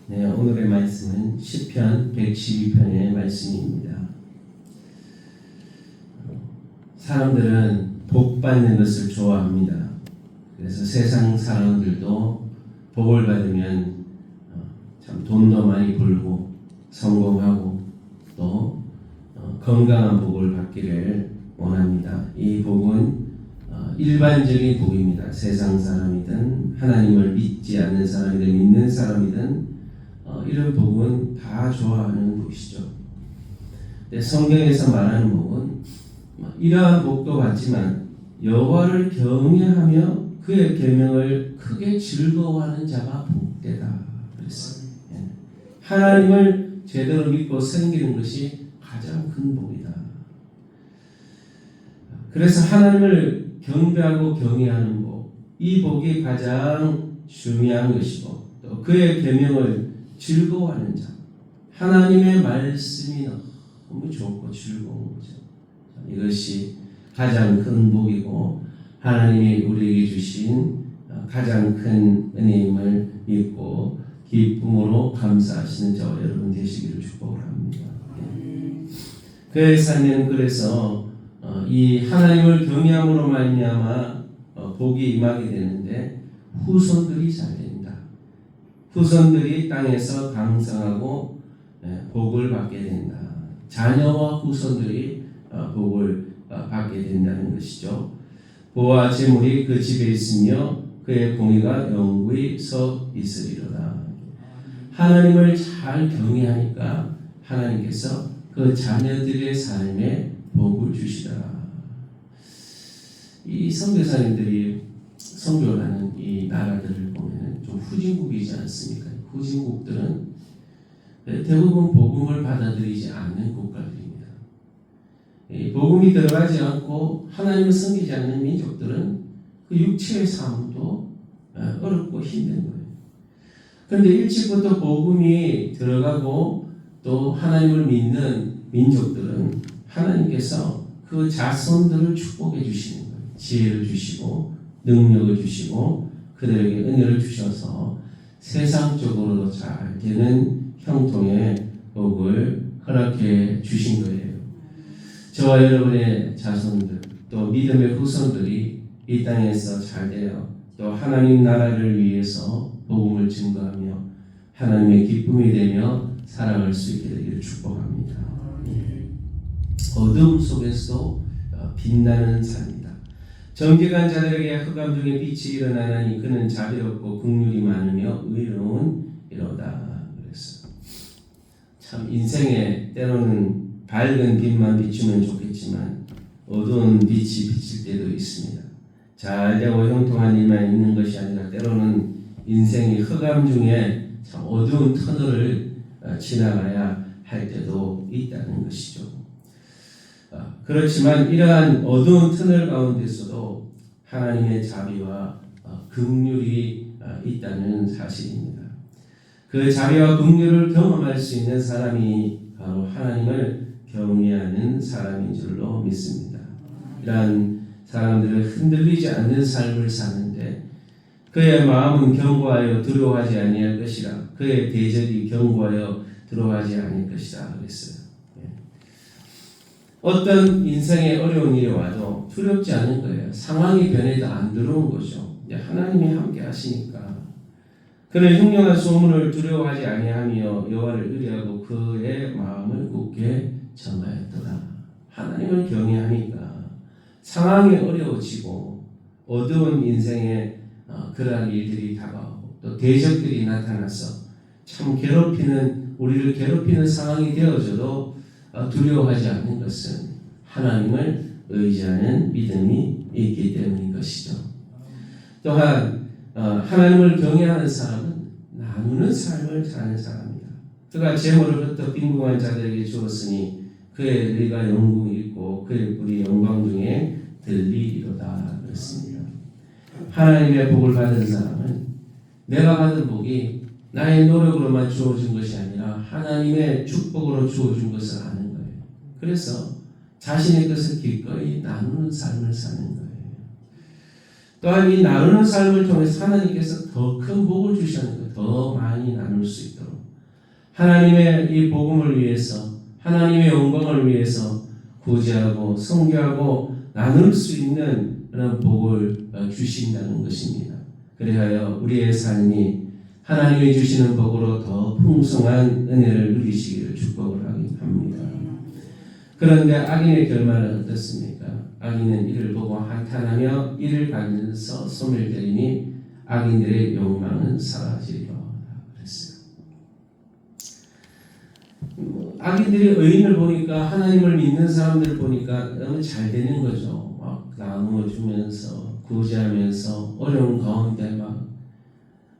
네, 오늘의 말씀은 시편 112편의 말씀입니다. 사람들은 복 받는 것을 좋아합니다. 그래서 세상 사람들도 복을 받으면 참 돈도 많이 벌고 성공하고 또 건강한 복을 받기를 원합니다. 이 복은 일반적인 복입니다. 세상 사람이든 하나님을 믿지 않는 사람이든 믿는 사람이든 이런 복은 다 좋아하는 복이죠. 성경에서 말하는 복은 이러한 복도 같지만 여호와를 경외하며 그의 계명을 크게 즐거워하는 자가 복되다 그랬어요. 하나님을 제대로 믿고 섬기는 것이 가장 큰 복이다. 그래서 하나님을 경배하고 경외하는 복, 이 복이 가장 중요한 것이고 또 그의 계명을 즐거워하는 자, 하나님의 말씀이 너무 좋고 즐거운 거죠. 이것이 가장 큰 복이고 하나님이 우리에게 주신 가장 큰 은혜임을 믿고 기쁨으로 감사하시는 저와 여러분 되시기를 축복을 합니다. 그의 삶에는 그래서 이 하나님을 경외함으로 말미암아 복이 임하게 되는데 후손들이 잘 된다. 후손들이 땅에서 강성하고 복을 받게 된다. 자녀와 후손들이 복을 받게 된다는 것이죠. 보화 재물이 그 집에 있으며 그의 공의가 영구히 서 있으리로다. 하나님을 잘 경외하니까 하나님께서 그 자녀들의 삶에 복을 주시더라. 이 선교사님들이 선교를 하는 이 나라들을 보면 좀 후진국이지 않습니까? 후진국들은 대부분 복음을 받아들이지 않는 국가들입니다. 복음이 들어가지 않고 하나님을 섬기지 않는 민족들은 그 육체의 삶도 어렵고 힘든 거예요. 그런데 일찍부터 복음이 들어가고 또 하나님을 믿는 민족들은 하나님께서 그 자손들을 축복해 주시는 거예요. 지혜를 주시고 능력을 주시고 그들에게 은혜를 주셔서 세상적으로도 잘 되는 형통의 복을 허락해 주신 거예요. 저와 여러분의 자손들 또 믿음의 후손들이 이 땅에서 잘 되어 또 하나님 나라를 위해서 복음을 증거하며 하나님의 기쁨이 되며 살아갈 수 있게 되기를 축복합니다. 어둠 속에서도 빛나는 삶이다. 정직한 자들에게 흑암 중에 빛이 일어나나니 그는 자비롭고 긍휼이 많으며 의로운 이로다. 그랬어요. 참 인생에 때로는 밝은 빛만 비추면 좋겠지만 어두운 빛이 비칠 때도 있습니다. 잘되고 형통한 일만 있는 것이 아니라 때로는 인생이 흑암 중에 참 어두운 터널을 지나가야 할 때도 있다는 것이죠. 그렇지만 이러한 어두운 터널 가운데서도 하나님의 자비와 긍휼이 있다는 사실입니다. 그 자비와 긍휼을 경험할 수 있는 사람이 바로 하나님을 경외하는 사람인 줄로 믿습니다. 이러한 사람들은 흔들리지 않는 삶을 사는데 그의 마음은 견고하여 두려워하지 아니할 것이라 그의 대적이 견고하여 두려워하지 아니할 것이라 그랬어요. 어떤 인생의 어려운 일이 와도 두렵지 않은 거예요. 상황이 변해도 안 두려운 거죠. 하나님이 함께 하시니까. 그는 흉흉한 소문을 두려워하지 아니하며 여호와를 의뢰하고 그의 마음을 굳게 정하였더라. 하나님을 경외하니까 상황이 어려워지고 어두운 인생에 그러한 일들이 다가오고 또 대적들이 나타나서 참 우리를 괴롭히는 상황이 되어져도 두려워하지 않는 것은 하나님을 의지하는 믿음이 있기 때문인 것이죠. 또한 하나님을 경외하는 사람은 나누는 삶을 사는 사람이다. 그가 재물을 흩어 빈궁한 자들에게 주었으니 그의 의가 영광이 있고 그의 뿔이 영광 중에 들리리로다 그랬습니다. 하나님의 복을 받은 사람은 내가 받은 복이 나의 노력으로만 주어진 것이 아니라 하나님의 축복으로 주어진 것을 아는 거예요. 그래서 자신의 것을 기꺼이 나누는 삶을 사는 거예요. 또한 이 나누는 삶을 통해서 하나님께서 더 큰 복을 주시는 거예요. 더 많이 나눌 수 있도록. 하나님의 이 복음을 위해서, 하나님의 영광을 위해서 구제하고 선교하고 나눌 수 있는 그런 복을 주신다는 것입니다. 그리하여 우리의 삶이 하나님이 주시는 복으로 더 풍성한 은혜를 누리시기를 축복을 합니다. 그런데 악인의 결말은 어떻습니까? 악인은 이를 보고 한탄하며 이를 가면서 소멸되리니 악인들의 욕망은 사라지리라 그랬어요. 악인들이 의인을 보니까, 하나님을 믿는 사람들을 보니까 너무 잘 되는 거죠. 막 나누어주면서 구제하면서 어려운 가운데 막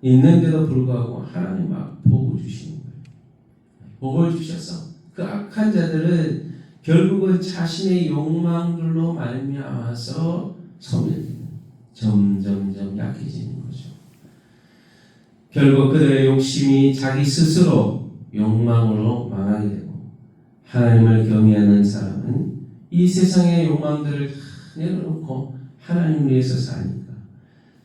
있는데도 불구하고 하나님 막 복을 주시는 거예요. 복을 주셔서 그 악한 자들은 결국은 자신의 욕망들로 말미암아서 소멸되는, 점점점 약해지는 거죠. 결국 그들의 욕심이 자기 스스로 욕망으로 망하게 되고, 하나님을 경외하는 사람은 이 세상의 욕망들을 다 내려놓고 하나님을 위해서 사니까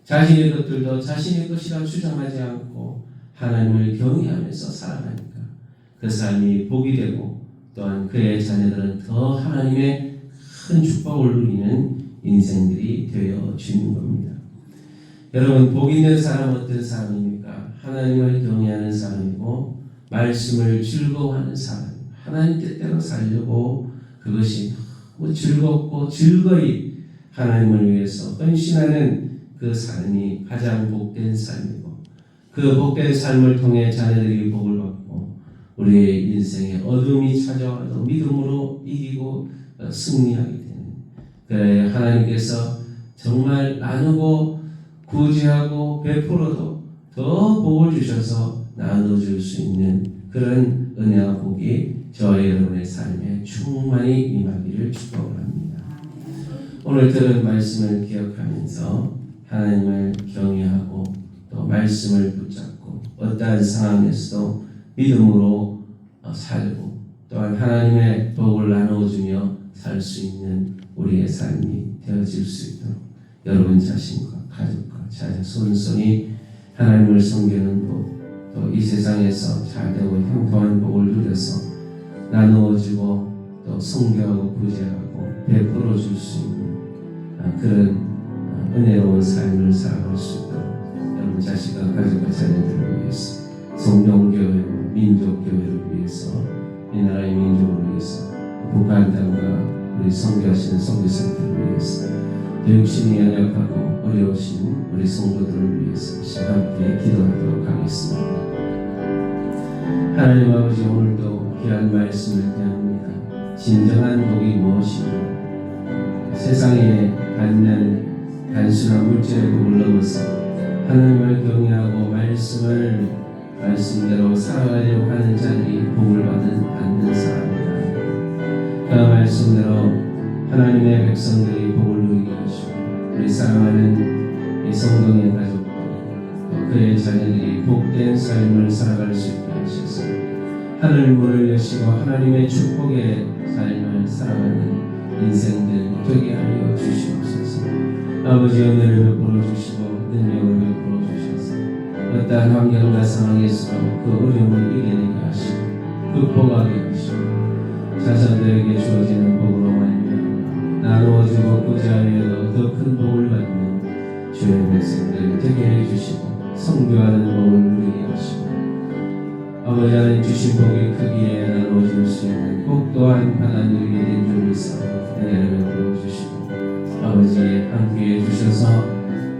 자신의 것들도 자신의 것이라 주장하지 않고 하나님을 경외하면서 살아가니까 그 삶이 복이 되고, 또한 그의 자녀들은 더 하나님의 큰 축복을 누리는 인생들이 되어지는 겁니다. 여러분, 복 있는 사람은 어떤 사람입니까? 하나님을 경외하는 사람이고 말씀을 즐거워하는 사람, 하나님 뜻대로 살려고 그것이 너무 즐겁고 즐거이 하나님을 위해서 헌신하는 그 삶이 가장 복된 삶이고, 그 복된 삶을 통해 자녀들이 복을 받고 우리의 인생에 어둠이 찾아와도 믿음으로 이기고 승리하게 되는, 그래 하나님께서 정말 나누고 구제하고 베풀어도 더 복을 주셔서 나눠줄 수 있는 그런 은혜와 복이 저와 여러분의 삶에 충만히 임하기를 축복합니다. 오늘 들은 말씀을 기억하면서 하나님을 경외하고 또 말씀을 붙잡고 어떠한 상황에서도 믿음으로 살고, 또한 하나님의 복을 나누어주며 살 수 있는 우리의 삶이 되어질 수 있도록 여러분 자신과 가족과 자녀 손손이 하나님을 섬기는 복, 또 이 세상에서 잘되고 형통한 복을 누려서 나누어주고 또 섬겨하고 구제하고 베풀어 줄 수 있는 그런 은혜로운 삶을 살아갈 수 있도록 여러분 자신과 가족과 자녀들을 위해서, 성경교회 민족교회를 위해서, 이 나라의 민족을 위해서, 북한 땅과 우리 선교하시는 선교사들을 위해서, 육신이 연약하고 어려우신 우리 성도들을 위해서 함께 기도하도록 하겠습니다. 하나님 아버지, 오늘도 귀한 말씀을 대합니다. 진정한 복이 무엇이고, 세상에 받는 단순한 물질의 복을 넘어서 하나님을 경외하고 말씀대로 살아가려고 하는 자들이 복을 받는 사람이다. 그 말씀대로 하나님의 백성들이 복을 누리게 하시고, 우리 사랑하는 이 성동의 가족들, 그의 자녀들이 복된 삶을 살아갈 수 있게 하셔서 하늘 문을 여시고 하나님의 축복의 삶을 살아가는 인생들 되게 하여 주시옵소서. 아버지, 은혜를 베풀어 주시고 능력을 베풀어 주셔서 어떠한 환경과 상황에서도 그 어려움을 이겨내게 하시고 극복하게 하시고 자손들에게 주어지는 복으로 말미암아 나누어주고 구제하여도 더 큰 복을 받는 주의 백성들 되게 해주시고 선교하는 복을 누리게 하시고, 아버지 하나님 주신 복이 크기에 나누어질 수 있는 복 또한 하나님 위에 된 줄 믿사 은혜를 베풀어 주시고, 아버지 함께해 주셔서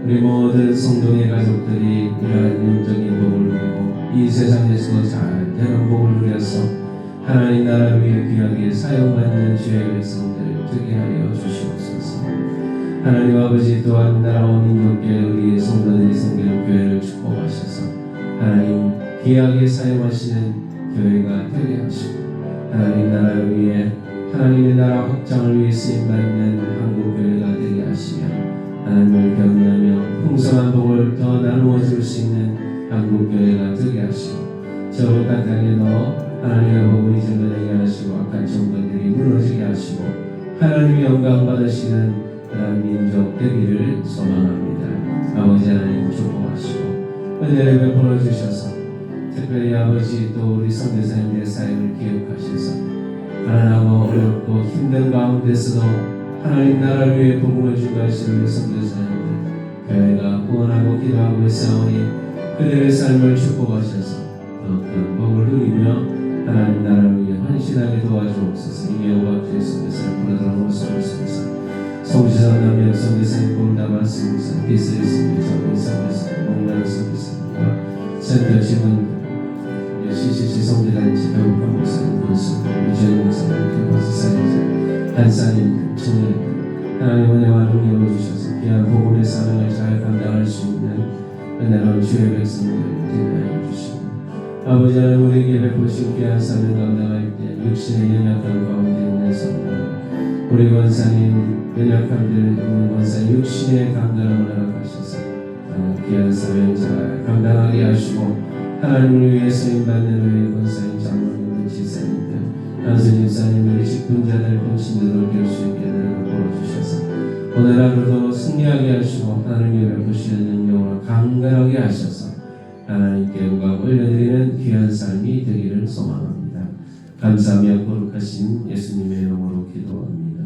우리 모든 성도의 가족들이 이러한 영적인 복을 누리고 이 세상에서도 잘 되는 복을 누려서 하나님 나라 위에 귀하게 사용받는 주의 백성들 되게 하여 주시옵소서. 하나님 아버지, 또한 나라와 민족교회 우리 성도들이 섬기는 교회를 축복하셔서 하나님 귀하게 사용하시는 교회가 되게 하시고, 하나님 나라를 위해 하나님의 나라 확장을 위해 쓰임받는 한국교회가 되게 하시며, 하나님을 경외하며 풍성한 복을 더 나누어 줄 수 있는 한국교회가 되게 하시고, 저 북한 땅에도 하나님의 복음이 전달되게 하시고 악한 정권들이 무너지게 하시고 하나님의 영광 받으시는 그런 민족 되기를 소망합니다. 아버지 하나님 축복하시고 은혜를 베풀어 주셔서 특별히 아버지 또 우리 선교사님들의 사역을 기억하셔서 가난하고 어렵고 힘든 가운데서도 하나님 나라를 위해 복음을 준비하시는 우리 선교사님들 교회가 후원하고 기도하고 있사오니 그들의 삶을 축복하셔서 더 큰 복을 누리며 하나님 나라를 위해 헌신하게 도와주옵소서. 이명박 주의 선교사를 부르도록 소리소서. 성지선 남영 선교사님 본다 말씀사 비스리 선교사님 선교사님 목나라 선교사님과 센터 직원들 CCC 성지단체 배우가 목사님 권수 유재현 목사님 교과서 사역자 한사님 청년들 하나님 은혜와 능력을 주셔서 귀한 복음의 사명을 잘 감당할 수 있는 은혜로운 주의 백성들 되게 하여 주시고 아버지 하나님 우리에게 베푸신 귀한 사명 감당할 때 육신의 연약한 가운데 있는 성도 우리 권사님 연약함들 있는 권사님 육신의 강건함을 허락하셔서 귀한 사명 잘 감당하게 하시고 하나님을 위해 쓰임받는 우리 권사님 장로님들 지사님들 안수집사님 우리 직분자들 본신들을 뵐 수 있게 은혜를 보여주셔서 오늘 하루도 승리하게 하시고 하나님의 베푸시는 능력으로 강건하게 하셔서 하나님께 영광 올려드리는 귀한 삶이 되기를 소망합니다. 감사하며 거룩하신 예수님의 이름으로 기도합니다.